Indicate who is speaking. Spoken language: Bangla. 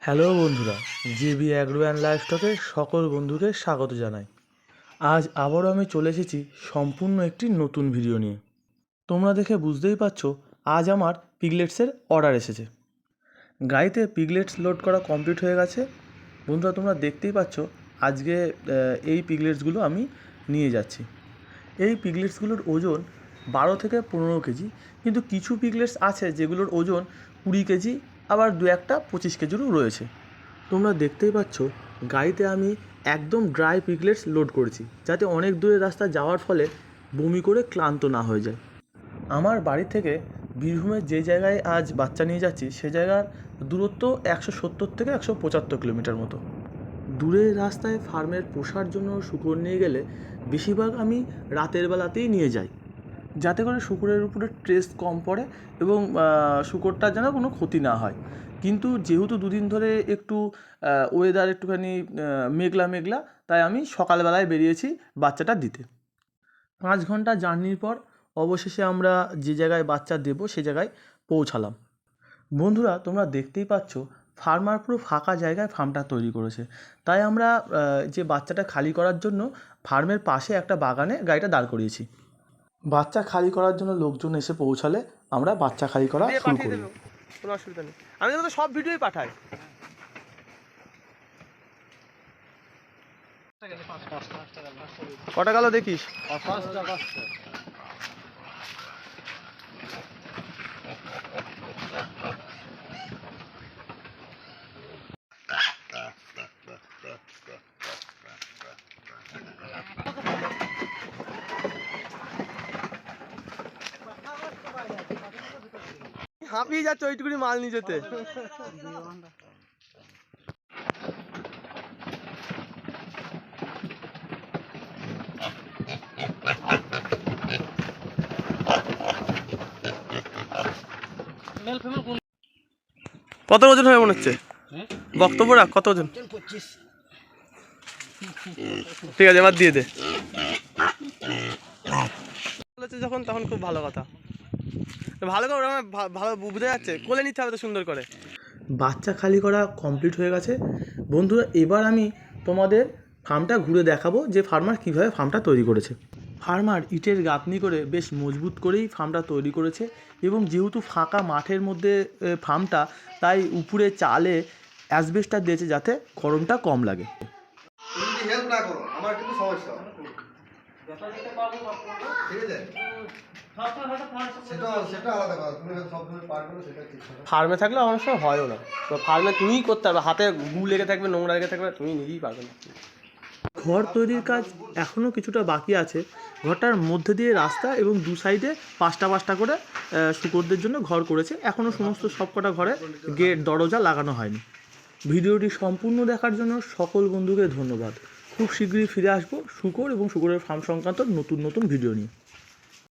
Speaker 1: হ্যালো বন্ধুরা, জিবি অ্যাগ্রো অ্যান্ড লাইভস্টকে সকল বন্ধুকে স্বাগত জানাই। আজ আবারও আমি চলে এসেছি সম্পূর্ণ একটি নতুন ভিডিও নিয়ে। তোমরা দেখে বুঝতেই পারছো আজ আমার পিগলেটসের অর্ডার এসেছে। গাড়িতে পিগলেটস লোড করা কমপ্লিট হয়ে গেছে। বন্ধুরা তোমরা দেখতেই পাচ্ছ আজকে এই পিগলেটসগুলো আমি নিয়ে যাচ্ছি। এই পিগলেটসগুলোর ওজন 12 থেকে 15 কেজি, কিন্তু কিছু পিগলেটস আছে যেগুলোর ওজন 20 কেজি, আবার দু একটা 25 কেজিরও রয়েছে। তোমরা দেখতেই পাচ্ছ গাড়িতে আমি একদম ড্রাই পিগলেটস লোড করেছি, যাতে অনেক দূরের রাস্তা যাওয়ার ফলে বমি করে ক্লান্ত না হয়ে যায়। আমার বাড়ি থেকে বীরভূমের যে জায়গায় আজ বাচ্চা নিয়ে যাচ্ছি সে জায়গার দূরত্ব 170 থেকে 175 কিলোমিটার মতো। দূরের রাস্তায় ফার্মের পোষার জন্য শূকর নিয়ে গেলে বেশিরভাগ আমি রাতের বেলাতেই নিয়ে যাই, যাতে করে শূকরের উপরে স্ট্রেস কম পড়ে এবং শূকরটার যেন কোনো ক্ষতি না হয়। কিন্তু যেহেতু দুদিন ধরে একটু ওয়েদার একটুখানি মেঘলা মেঘলা, তাই আমি সকালবেলায় বেরিয়েছি বাচ্চাটা দিতে। 5 ঘন্টা জার্নির পর অবশেষে আমরা যে জায়গায় বাচ্চা দেবো সে জায়গায় পৌঁছালাম। বন্ধুরা তোমরা দেখতেই পাচ্ছ ফার্মার পুরো ফাঁকা জায়গায় ফার্মটা তৈরি করেছে, তাই আমরা যে বাচ্চাটা খালি করার জন্য ফার্মের পাশে একটা বাগানে গাড়িটা দাঁড় করিয়েছি। বাচ্চা খালি করার জন্য লোকজন এসে পৌঁছালে আমরা বাচ্চা খালি করা শুরু করব। কোনো অসুবিধা নেই, আমি তো সব ভিডিওই পাঠাই। কটা গেল দেখিস? হাঁপিয়ে যাচ্ছে ওইটুকুনি মাল নিয়ে যেতে। কত ওজন হবে মনে হচ্ছে? বক্তব্য রাখ, কত ওজন? ঠিক আছে, এবার দিয়ে দে। যখন তখন খুব ভালো কথা, ভালো করে ভালো বুঝতে যাচ্ছে, কোলে নিতে হবে তো সুন্দর করে। বাচ্চা খালি করা কমপ্লিট হয়ে গেছে বন্ধুরা। এবার আমি তোমাদের ফার্মটা ঘুরে দেখাবো যে ফার্মার কীভাবে ফার্মটা তৈরি করেছে। ফার্মার ইটের গাঁথনি করে বেশ মজবুত করেই ফার্মটা তৈরি করেছে, এবং যেহেতু ফাঁকা মাঠের মধ্যে ফার্মটা, তাই উপরে চালে অ্যাসবেস্টার দিয়েছে যাতে গরমটা কম লাগে। ফার্মে থাকলে অনেক সময় হয়ও না, তো ফার্মে তুমিই করতে পারবে, হাতে গু লেগে থাকবে, নোংরা লেগে থাকবে, তুমি নিজেই পারবে না। ঘর তৈরির কাজ এখনও কিছুটা বাকি আছে। ঘরটার মধ্যে দিয়ে রাস্তা এবং দু সাইডে পাঁচটা পাঁচটা করে শূকরদের জন্য ঘর করেছে। এখনও সমস্ত সবকটা ঘরে গেট দরজা লাগানো হয়নি। ভিডিওটি সম্পূর্ণ দেখার জন্য সকল বন্ধুকে ধন্যবাদ। খুব শীঘ্রই ফিরে আসবো শূকর এবং শূকরের ফার্ম সংক্রান্ত নতুন নতুন ভিডিও নিয়ে।